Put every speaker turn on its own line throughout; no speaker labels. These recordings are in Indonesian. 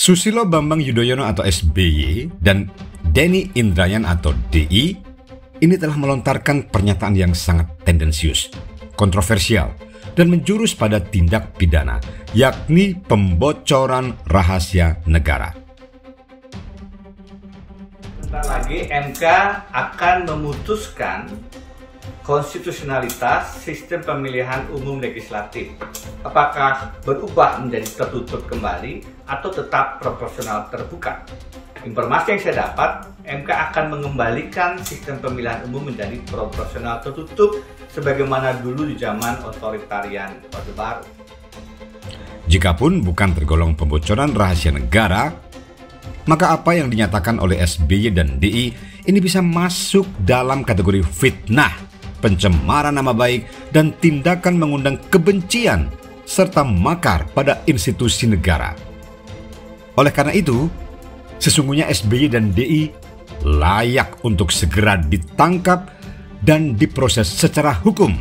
Susilo Bambang Yudhoyono atau SBY dan Denny Indrayana atau DI ini telah melontarkan pernyataan yang sangat tendensius, kontroversial, dan menjurus pada tindak pidana, yakni pembocoran rahasia negara.
Sebentar lagi MK akan memutuskan konstitusionalitas sistem pemilihan umum legislatif. Apakah berubah menjadi tertutup kembali atau tetap proporsional terbuka? Informasi yang saya dapat, MK akan mengembalikan sistem pemilihan umum menjadi proporsional tertutup sebagaimana dulu di zaman otoritarian Orde Baru.
Jikapun bukan tergolong pembocoran rahasia negara, maka apa yang dinyatakan oleh SBY dan DI ini bisa masuk dalam kategori fitnah, pencemaran nama baik, dan tindakan mengundang kebencian serta makar pada institusi negara. Oleh karena itu, sesungguhnya SBY dan DI layak untuk segera ditangkap dan diproses secara hukum.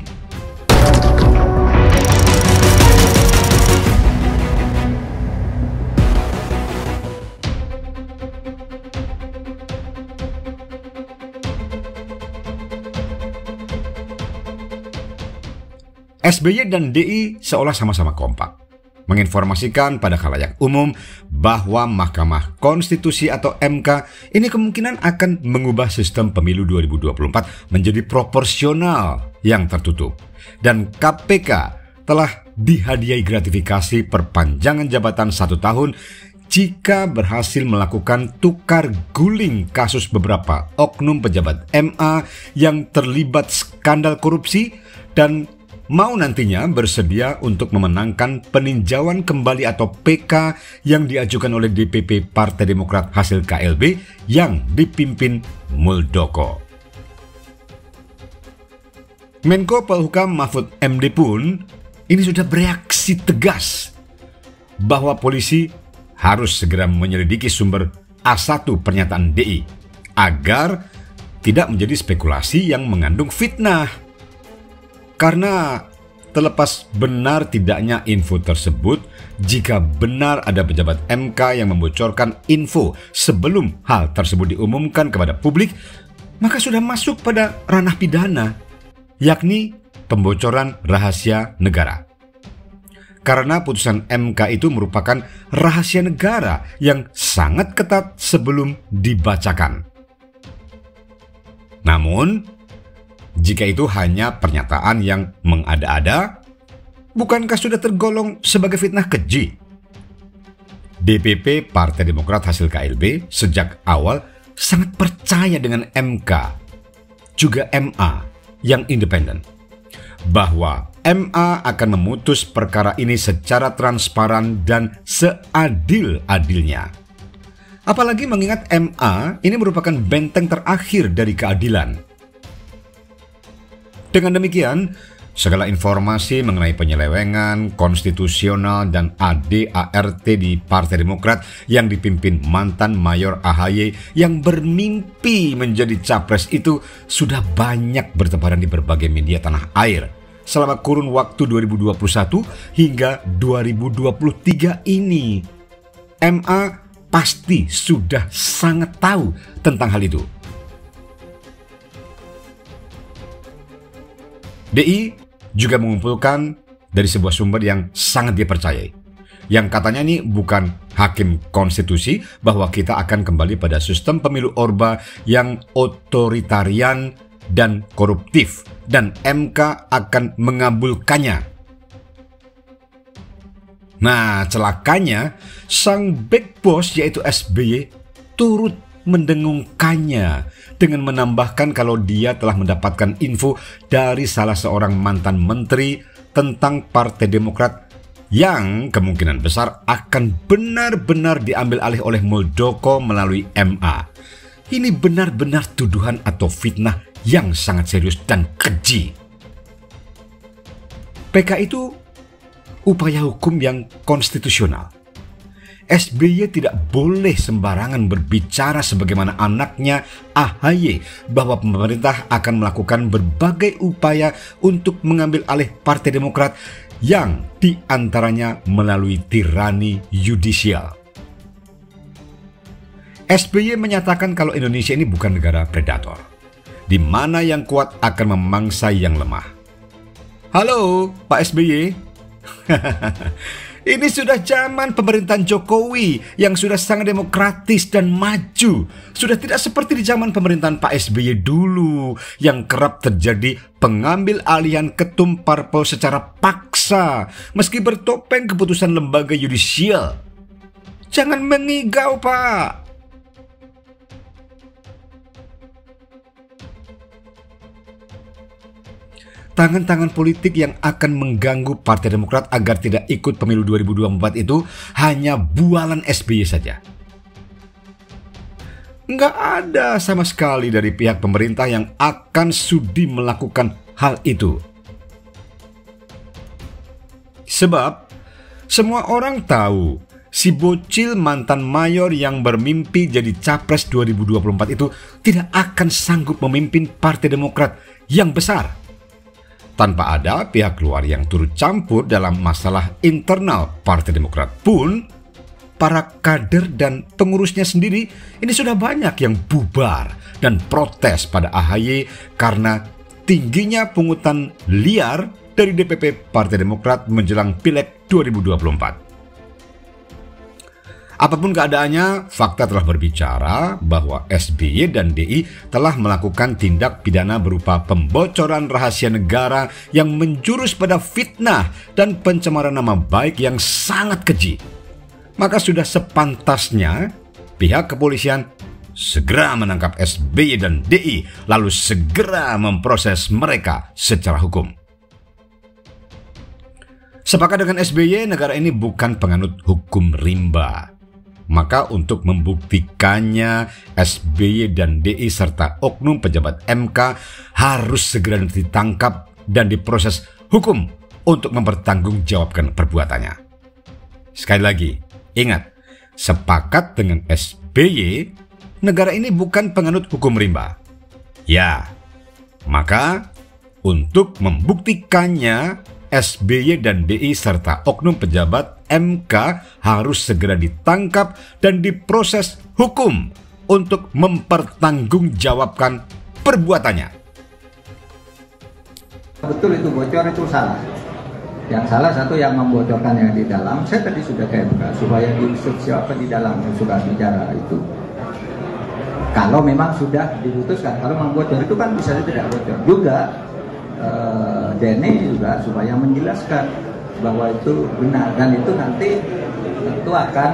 SBY dan DI seolah sama-sama kompak menginformasikan pada khalayak umum bahwa Mahkamah Konstitusi atau MK ini kemungkinan akan mengubah sistem pemilu 2024 menjadi proporsional yang tertutup, dan KPK telah dihadiahi gratifikasi perpanjangan jabatan 1 tahun jika berhasil melakukan tukar guling kasus beberapa oknum pejabat MA yang terlibat skandal korupsi dan mau nantinya bersedia untuk memenangkan peninjauan kembali atau PK yang diajukan oleh DPP Partai Demokrat hasil KLB yang dipimpin Muldoko. Menko Polhukam Mahfud MD pun ini sudah bereaksi tegas bahwa polisi harus segera menyelidiki sumber A1 pernyataan DI agar tidak menjadi spekulasi yang mengandung fitnah. Karena terlepas benar tidaknya info tersebut, jika benar ada pejabat MK yang membocorkan info sebelum hal tersebut diumumkan kepada publik, maka sudah masuk pada ranah pidana, yakni pembocoran rahasia negara. Karena putusan MK itu merupakan rahasia negara yang sangat ketat sebelum dibacakan. Namun, jika itu hanya pernyataan yang mengada-ada, bukankah sudah tergolong sebagai fitnah keji? DPP Partai Demokrat hasil KLB sejak awal sangat percaya dengan MK, juga MA yang independen, bahwa MA akan memutus perkara ini secara transparan dan seadil-adilnya. Apalagi mengingat MA ini merupakan benteng terakhir dari keadilan. Dengan demikian, segala informasi mengenai penyelewengan konstitusional dan ADART di Partai Demokrat yang dipimpin mantan Mayor AHY yang bermimpi menjadi capres itu sudah banyak bertebaran di berbagai media tanah air selama kurun waktu 2021 hingga 2023 ini. MA pasti sudah sangat tahu tentang hal itu. DI juga mengumpulkan dari sebuah sumber yang sangat dipercayai, yang katanya ini bukan hakim konstitusi, bahwa kita akan kembali pada sistem pemilu Orba yang otoritarian dan koruptif, dan MK akan mengabulkannya. Nah, celakanya sang big boss yaitu SBY turut mendengungkannya dengan menambahkan kalau dia telah mendapatkan info dari salah seorang mantan menteri tentang Partai Demokrat yang kemungkinan besar akan benar-benar diambil alih oleh Muldoko melalui MA. Ini benar-benar tuduhan atau fitnah yang sangat serius dan keji. PK itu upaya hukum yang konstitusional. SBY tidak boleh sembarangan berbicara sebagaimana anaknya AHY bahwa pemerintah akan melakukan berbagai upaya untuk mengambil alih Partai Demokrat yang diantaranya melalui tirani yudisial. SBY menyatakan kalau Indonesia ini bukan negara predator, di mana yang kuat akan memangsa yang lemah. Halo, Pak SBY. Ini sudah zaman pemerintahan Jokowi yang sudah sangat demokratis dan maju. Sudah tidak seperti di zaman pemerintahan Pak SBY dulu yang kerap terjadi pengambil alihan ketum parpol secara paksa meski bertopeng keputusan lembaga yudisial. Jangan mengigau, Pak. Tangan-tangan politik yang akan mengganggu Partai Demokrat agar tidak ikut pemilu 2024 itu hanya bualan SBY saja. Nggak ada sama sekali dari pihak pemerintah yang akan sudi melakukan hal itu. Sebab semua orang tahu si bocil mantan mayor yang bermimpi jadi capres 2024 itu tidak akan sanggup memimpin Partai Demokrat yang besar tanpa ada pihak luar yang turut campur dalam masalah internal Partai Demokrat pun. Para kader dan pengurusnya sendiri ini sudah banyak yang bubar dan protes pada AHY karena tingginya pungutan liar dari DPP Partai Demokrat menjelang Pileg 2024. Apapun keadaannya, fakta telah berbicara bahwa SBY dan DI telah melakukan tindak pidana berupa pembocoran rahasia negara yang menjurus pada fitnah dan pencemaran nama baik yang sangat keji. Maka sudah sepantasnya pihak kepolisian segera menangkap SBY dan DI lalu segera memproses mereka secara hukum. Sepakat dengan SBY, negara ini bukan penganut hukum rimba. Maka untuk membuktikannya, SBY dan DI serta oknum pejabat MK harus segera ditangkap dan diproses hukum untuk mempertanggungjawabkan perbuatannya. Sekali lagi, ingat, sepakat dengan SBY, negara ini bukan penganut hukum rimba. Ya, maka untuk membuktikannya, SBY dan DI serta oknum pejabat MK harus segera ditangkap dan diproses hukum untuk mempertanggungjawabkan perbuatannya.
Betul itu bocor itu salah. Yang salah satu yang membocorkan yang di dalam. Saya tadi sudah ke MK supaya diusut siapa di dalam yang sudah bicara itu. Kalau memang sudah diputuskan, kalau memang bocor itu kan bisa tidak bocor juga. Denny juga supaya menjelaskan bahwa itu benar dan itu nanti tentu akan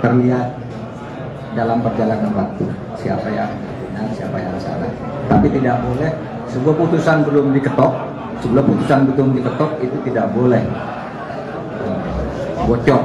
terlihat dalam perjalanan waktu siapa yang benar siapa yang salah. Tapi tidak boleh sebuah putusan belum diketok, sebelum putusan belum diketok itu tidak boleh bocor.